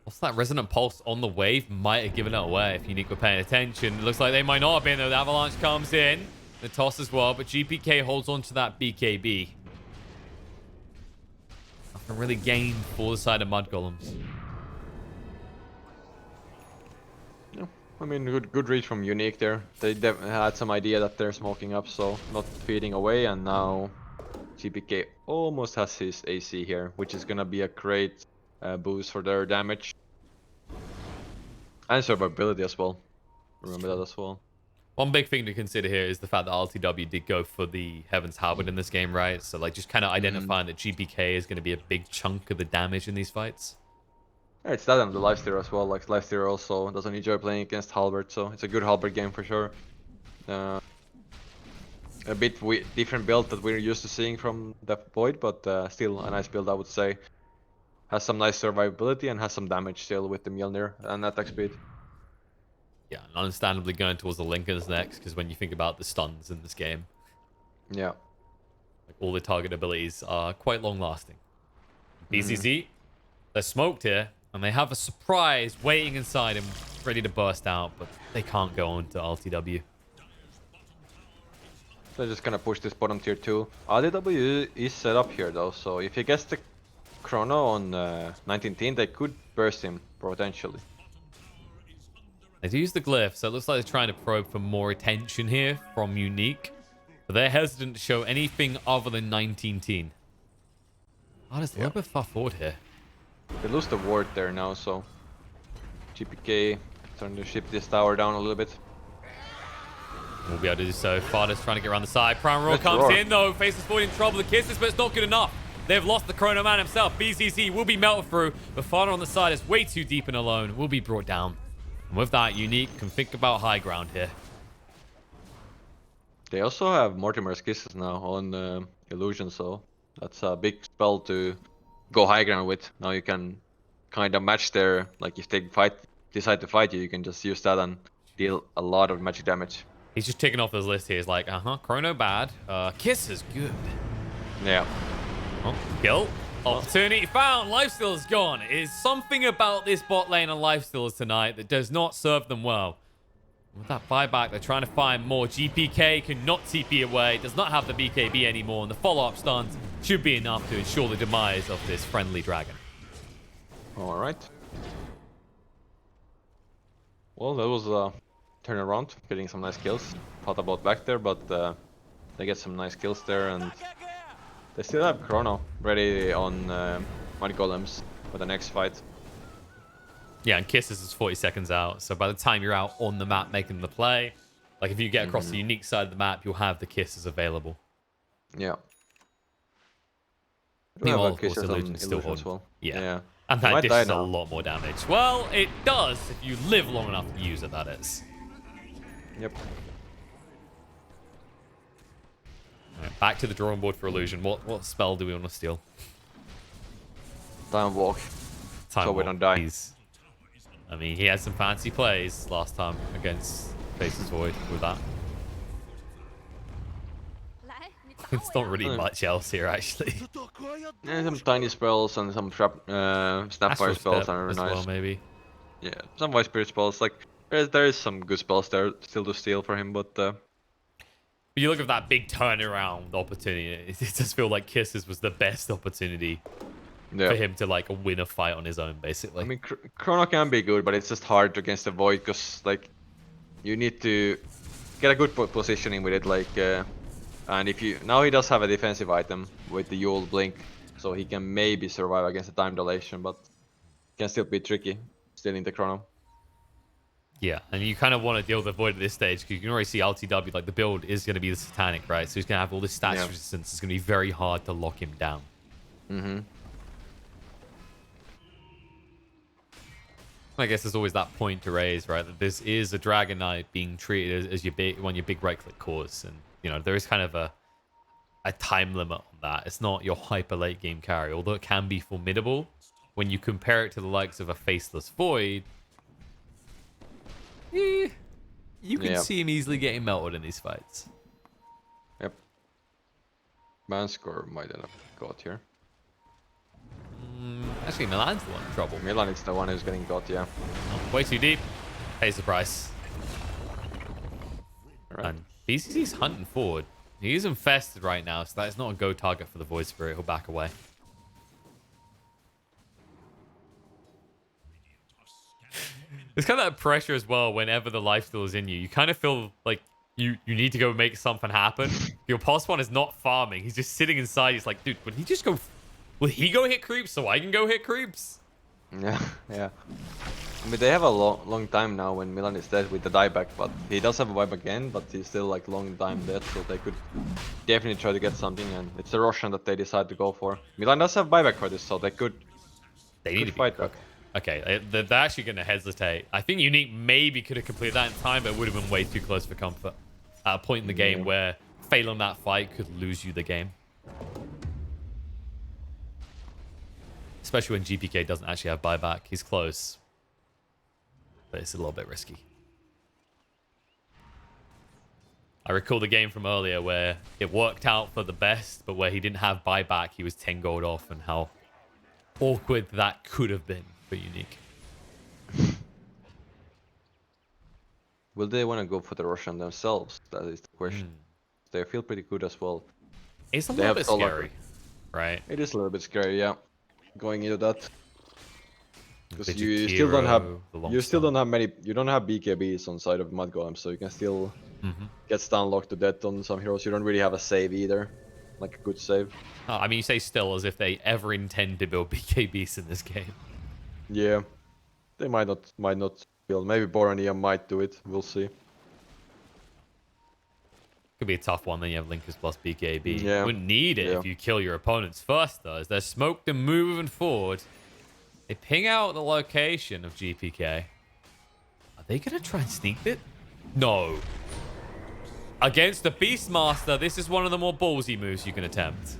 What's that? Resonant Pulse on the wave might have given it away if Unique were paying attention. It looks like they might not have been, though. The Avalanche comes in. The toss as well, but GPK holds on to that BKB. Nothing really gained for the side of mudgolems. Yeah, I mean, good read from Unique there. They had some idea that they're smoking up, so not feeding away, and now GPK almost has his AC here, which is gonna be a great boost for their damage. And survivability as well. Remember that as well. One big thing to consider here is the fact that RTW did go for the Heaven's Halberd in this game, right? So, like, just kind of identifying that GPK is going to be a big chunk of the damage in these fights. Yeah, it's that and the lifesteal as well. Like, lifesteal also doesn't enjoy playing against Halberd, so it's a good Halberd game for sure. A bit different build that we're used to seeing from the Void, but still a nice build, I would say. Has some nice survivability and has some damage still with the Mjolnir and attack speed. Yeah, and understandably going towards the Linkers next, because when you think about the stuns in this game, yeah, like all the target abilities are quite long-lasting. BZZ, they're smoked here, and they have a surprise waiting inside him, ready to burst out, but they can't go on to RTW. They're just gonna push this bottom tier 2. RTW is set up here though, so if he gets the Chrono on 19th, they could burst him potentially. They do use the glyph, so it looks like they're trying to probe for more attention here from Unique, but they're hesitant to show anything other than 19teen. Oh, there's a little bit far forward here. They lose the ward there now, so GPK trying to ship this tower down a little bit. We'll be able to do so. Fada's trying to get around the side. Prime Roar Let's comes roar. in though, faces Void in trouble. The kisses, but it's not good enough. They've lost the Chrono Man himself. BZZ will be melted through, but Fada on the side is way too deep and alone. Will be brought down. And with that, Unique can think about high ground here. They also have Mortimer's Kisses now on Illusion, so that's a big spell to go high ground with. Now you can kind of match their, like if they decide to fight you, you can just use that and deal a lot of magic damage. He's just ticking off his list here. He's like, Chrono bad. Kiss is good. Yeah. Oh, kill. Opportunity found. Lifesteal is gone. It is something about this bot lane and lifesteals tonight that does not serve them well. With that buyback, they're trying to find more. GPK cannot TP away. Does not have the BKB anymore. And the follow-up stuns should be enough to ensure the demise of this friendly dragon. Alright. Well, that was a turnaround. Getting some nice kills. Thought about back there, but they get some nice kills there. And they still have Chrono ready on mudgolems for the next fight. Yeah, and Kisses is 40 seconds out. So by the time you're out on the map making the play, like if you get across the Unique side of the map, you'll have the Kisses available. Yeah. Meanwhile, have of course, Kisses on Illusion's still Illusion as on. well. Yeah. And that dishes a lot more damage. Well, it does if you live long enough to use it, that is. Yep. Right, back to the drawing board for Illusion. What spell do we want to steal? Time walk. Time so we Walk. don't die. I mean, he had some fancy plays last time against Faces Void with that. It's not really much else here, actually. And some tiny spells and some snapfire Astral spells Step are as nice. well, maybe. Yeah, some White Spirit spells. Like there is some good spells there still to steal for him, but But you look at that big turnaround opportunity. It does feel like Kisses was the best opportunity yeah. for him to like win a fight on his own, I basically. mean, Chrono can be good, but it's just hard against the Void because like you need to get a good positioning with it. Like, and if you now he does have a defensive item with the Yule Blink, so he can maybe survive against the time dilation, but can still be tricky still in the Chrono. Yeah, and you kind of want to deal with the Void at this stage because you can already see LTW, like the build is going to be the Satanic, right? So he's going to have all this stats Yeah. resistance. It's going to be very hard to lock him down. Mm-hmm. I guess there's always that point to raise, right? That this is a Dragon Knight being treated as your big right-click cores, and you know there is kind of a time limit on that. It's not your hyper late game carry, although it can be formidable when you compare it to the likes of a Faceless Void. You can Yeah. see him easily getting melted in these fights. Yep. Man score might end up got here. Actually, Milan's the one in trouble. Milan is the one who's getting got, yeah. Oh, way too deep. Pays the price. All right. And BCC's hunting forward. He is infested right now, so that is not a go target for the Void Spirit. He'll back away. There's kind of that pressure as well whenever the lifesteal is in you. You kind of feel like you need to go make something happen. Your pulse one is not farming. He's just sitting inside. He's like, dude, would he just go... Will he go hit creeps so I can go hit creeps? Yeah, yeah. I mean, they have a long time now when Milan is dead with the dieback, but he does have a vibe again, but he's still like long time dead, so they could definitely try to get something, and it's the Russian that they decide to go for. Milan does have buyback for this, so they could They need to fight quick. back. Okay, they're actually going to hesitate. I think Unique maybe could have completed that in time, but it would have been way too close for comfort. At a point in the game where failing that fight could lose you the game. Especially when GPK doesn't actually have buyback. He's close. But it's a little bit risky. I recall the game from earlier where it worked out for the best, but where he didn't have buyback, he was 10 gold off, and how awkward that could have been for Unique. Will they want to go for the Russian themselves? That is the question. They feel pretty good as well. It's a They little have bit Solar. scary, right? It is a little bit scary, yeah. Going into that. Because Digit you still don't have Hero, the you still Longstorm. don't have many you don't have BKBs on side of mudgolems, so you can still get stun locked to death on some heroes. You don't really have a save either. Like a good save. Oh, I mean, you say still as if they ever intend to build BKBs in this game. Yeah. They might not build. Maybe Borania might do it. We'll see. Could be a tough one. Then you have Linkers plus BKB. Yeah. Wouldn't need it if you kill your opponents first, though. As they're smoked and moving forward, they ping out the location of GPK. Are they going to try and sneak it? No. Against the Beastmaster, this is one of the more ballsy moves you can attempt.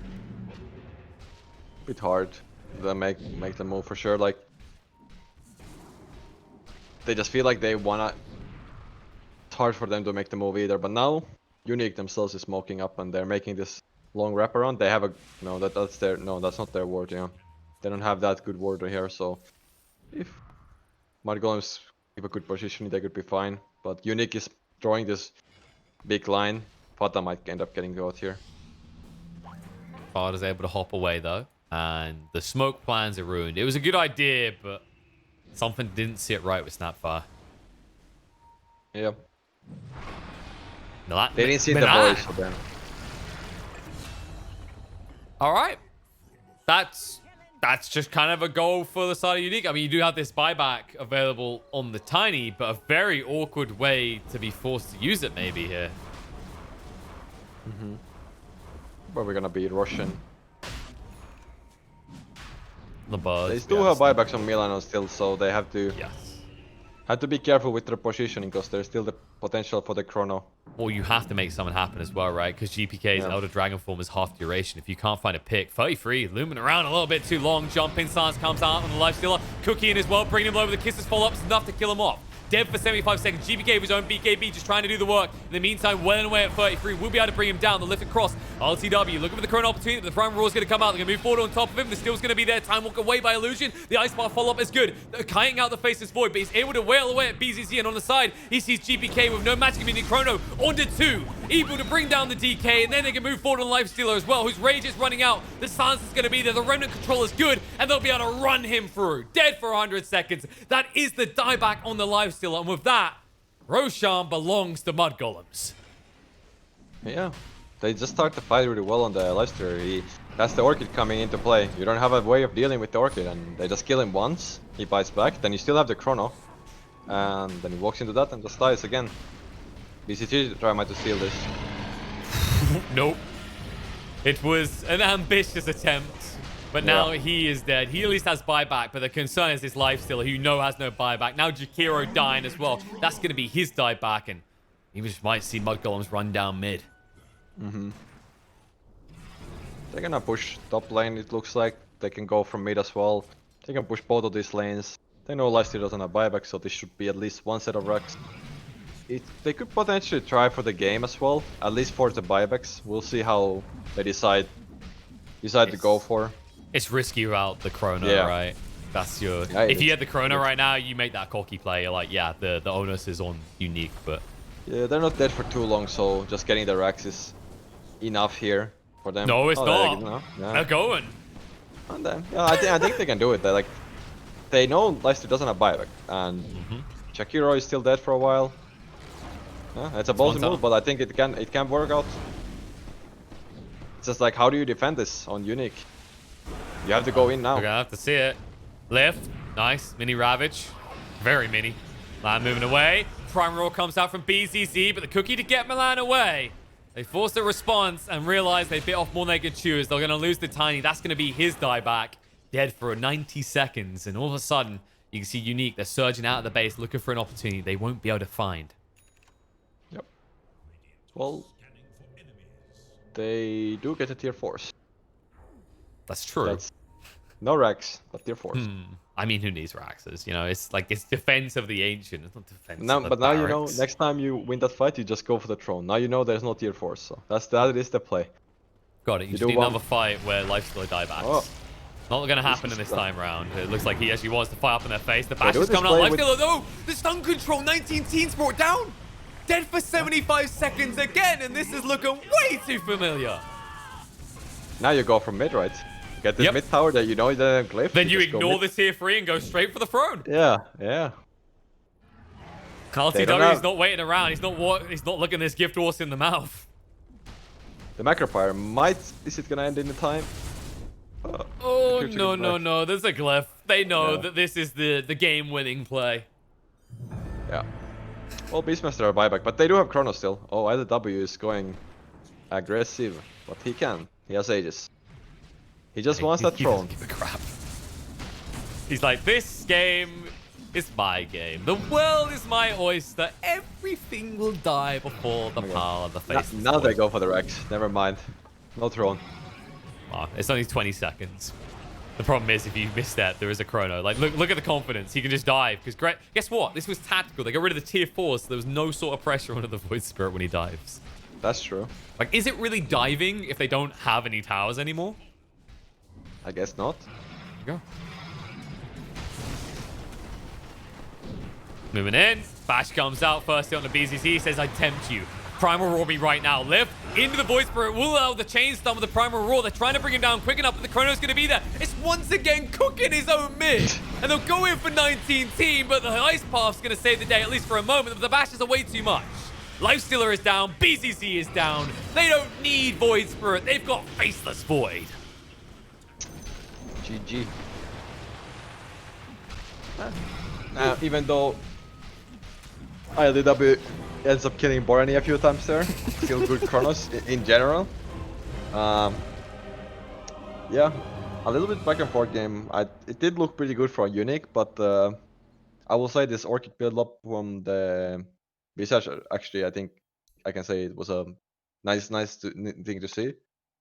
Bit hard. They make the move for sure. Like they just feel like they wanna. It's hard for them to make the move either. But now Unique themselves is smoking up and they're making this long wraparound. They have a that's not their ward. Yeah, they don't have that good ward here. So if mudgolems give a good position, they could be fine. But Unique is drawing this big line. Fata might end up getting got here. Fada's able to hop away, though. And the smoke plans are ruined. It was a good idea, but something didn't sit right with Snapfire. Yeah. Milan, They didn't see the Milan. voice for them. All right. That's just kind of a goal for the side of Unique. I mean, you do have this buyback available on the Tiny, but a very awkward way to be forced to use it maybe here. But we're gonna be Russian. The buzz. They still have buybacks on Milano still, so they have to Yes. be careful with their positioning because there's still the potential for the chrono. Or you have to make something happen as well, right? Because GPK's Elder Dragon form is half duration. If you can't find a pick, 33, looming around a little bit too long. Jumping stance comes out on the Lifestealer. Cookie in as well, bringing him low with the kisses follow-ups, enough to kill him off. Dead for 75 seconds. GBK with his own BKB just trying to do the work. In the meantime, well and away at 33. We'll be able to bring him down. The lift across. LTW looking for the current opportunity. The Prime Roar is going to come out. They're going to move forward on top of him. The steel's going to be there. Time walk away by Illusion. The Ice Bar follow-up is good. They're kiting out the Faceless Void, but he's able to wail away at BZZ. And on the side, he sees GPK with no magic immunity. Chrono onto 2. Able to bring down the DK, and then they can move forward on Lifestealer as well, whose rage is running out. The silence is going to be there. The Remnant control is good, and they'll be able to run him through. Dead for 100 seconds. That is the dieback on the Lifestealer, and with that, Roshan belongs to Mudgolems. Yeah, they just start the fight really well on the Lifestealer. That's the Orchid coming into play. You don't have a way of dealing with the Orchid, and they just kill him once. He bites back, then you still have the Chrono, and then he walks into that and just dies again. BCT try to steal this. Nope. It was an ambitious attempt, but now he is dead. He at least has buyback, but the concern is this Lifestealer, who you know has no buyback. Now Jakiro dying as well. That's going to be his dieback, and you just might see Mudgolems run down mid. They're gonna push top lane, it looks like. They can go from mid as well. They can push both of these lanes. They know Lifestealer doesn't have buyback, so this should be at least one set of racks. They could potentially try for the game as well, at least for the buybacks. We'll see how they decide to go for. It's risky without the Chrono, right? That's your... Yeah, if you had the Chrono right now, you make that cocky play. You're like, yeah, the onus is on Unique, but... Yeah, they're not dead for too long, so just getting the racks is enough here for them. No, it's not. They're going. And then, yeah, I think they can do it. They know Lifestealer doesn't have buyback, and Shakiro is still dead for a while. Yeah, it's a ballsy move, but I think it can work out. It's just like, how do you defend this on Unique? You have to go in now. We're gonna have to see it. Lift, nice, mini Ravage, very mini. Milan moving away. Prime Roar comes out from BZZ, but the cookie to get Milan away. They force a response and realize they bit off more than they could chew. They're gonna lose the Tiny. That's gonna be his dieback. Dead for 90 seconds, and all of a sudden, you can see Unique. They're surging out of the base, looking for an opportunity they won't be able to find. Yep. Well, they do get a tier 4s. That's true. That's no racks, but tier 4s. I mean, who needs Raxes? You know, it's like it's defense of the ancient. It's not defense Now, of the but now you know. barracks. Next time you win that fight, you just go for the throne. Now you know there's no tier 4s, so that is the play. Got it. You just do need one. another fight where Lifestealer diebacks. Oh. Not gonna happen in this time round. It looks like he actually wants to fire up in their face. The bash do is this coming out. play with- Lifestealer, no! The stun control, 19 teams brought down! Dead for 75 seconds again, and this is looking way too familiar. Now you go from mid, right? Get this mid tower that you know is a glyph. Then you just go ignore mid. the tier 3 and go straight for the throne. Yeah, yeah. They don't LTW is have- not waiting around. He's not looking this gift horse in the mouth. The Macropire might. Is it gonna end in the time? Oh, Picture no, goes no, back. no. There's a glyph. They know Yeah. that this is the game-winning play. Yeah. Well, Beastmaster are buyback, but they do have Chrono still. Oh, either W is going aggressive, but he can. He has Aegis. He just wants that He doesn't throne. give a crap. He's like, this game is my game. The world is my oyster. Everything will die before the power of the face. Now they go for the Rex. Never mind. No throne. Oh, it's only 20 seconds. The problem is, if you miss that, there is a Chrono. Like, look at the confidence. He can just dive. Because guess what? This was tactical. They got rid of the tier 4, so there was no sort of pressure onto the Void Spirit when he dives. That's true. Like, is it really diving if they don't have any towers anymore? I guess not. There you go. Moving in. Bash comes out first on the BZZ. Says, I tempt you. Primal Roar me right now. Lift into the Void Spirit. Will allow the chain stun with the Primal Roar. They're trying to bring him down quick enough, but the Chrono's going to be there. It's once again cooking his own mid. And they'll go in for 19 team, but the Ice Path's going to save the day, at least for a moment. But the Bashes are way too much. Lifestealer is down. BZZ is down. They don't need Void Spirit. They've got Faceless Void. GG. Now, even though ILDW ends up killing Borani a few times there, still good Chronos in general. Yeah, a little bit back and forth game. It did look pretty good for a Unique, but I will say this Orchid build up from the research, actually, I think I can say it was a nice thing to see.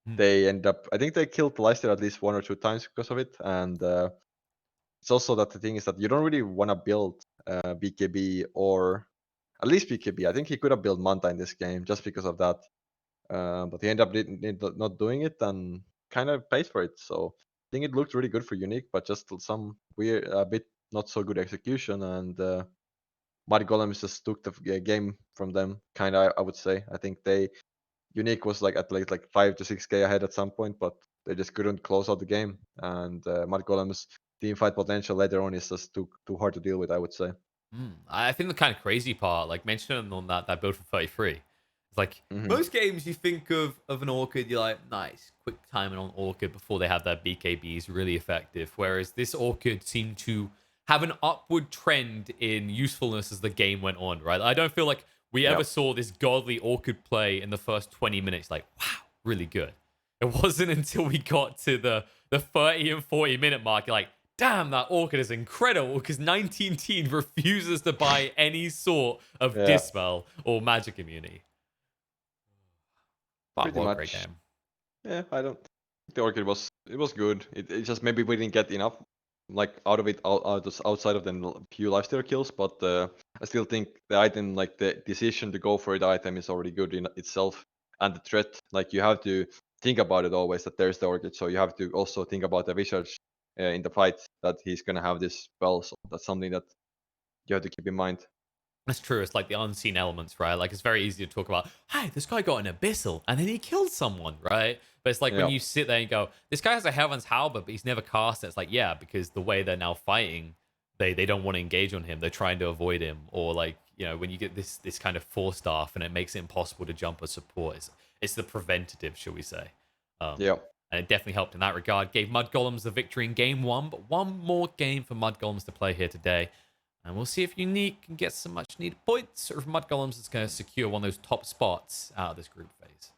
They end up, I think they killed the Lifestealer at least 1 or 2 times because of it, and it's also that the thing is that you don't really want to build BKB or at least BKB. I think he could have built Manta in this game just because of that. But he ended up not doing it and kind of paid for it. So I think it looked really good for Unique, but just some weird, a bit not so good execution. And mudgolems just took the game from them, kind of, I would say. I think Unique was like at least like 5 to 6k ahead at some point, but they just couldn't close out the game. And mudgolems team fight potential later on is just too hard to deal with, I would say. I think the kind of crazy part, like mentioning on that build for 33, it's like Hmm. most games you think of an Orchid, you're like, nice, quick timing on Orchid before they have their BKB is really effective. Whereas this Orchid seemed to have an upward trend in usefulness as the game went on, right? I don't feel like we Yeah, ever saw this godly Orchid play in the first 20 minutes, like, wow, really good. It wasn't until we got to the 30 and 40 minute mark, you're like, damn, that Orchid is incredible because 19 Teen refuses to buy any sort of yeah, Dispel or Magic Immunity. But pretty what a great much. game. Yeah, I don't. The Orchid was good. It just maybe we didn't get enough like out of it outside of the few lifesteal kills, but I still think the item, like the decision to go for the item, is already good in itself. And the threat, like you have to think about it always that there's the Orchid, so you have to also think about the Visage in the fight that he's gonna have this spell. So that's something that you have to keep in mind. That's true. It's like the unseen elements, right? Like it's very easy to talk about, hey, this guy got an abyssal and then he killed someone, right? But it's like when Yeah, you sit there and go, this guy has a Heaven's Halberd, but he's never cast it. It's like, yeah, because the way they're now fighting, they don't want to engage on him. They're trying to avoid him. Or like, when you get this kind of 4-staff and it makes it impossible to jump a support, it's the preventative, shall we say. Um, yeah. and it definitely helped in that regard. Gave Mudgolems the victory in game 1, but one more game for Mudgolems to play here today. And we'll see if Unique can get some much needed points, or if Mudgolems is going to secure one of those top spots out of this group phase.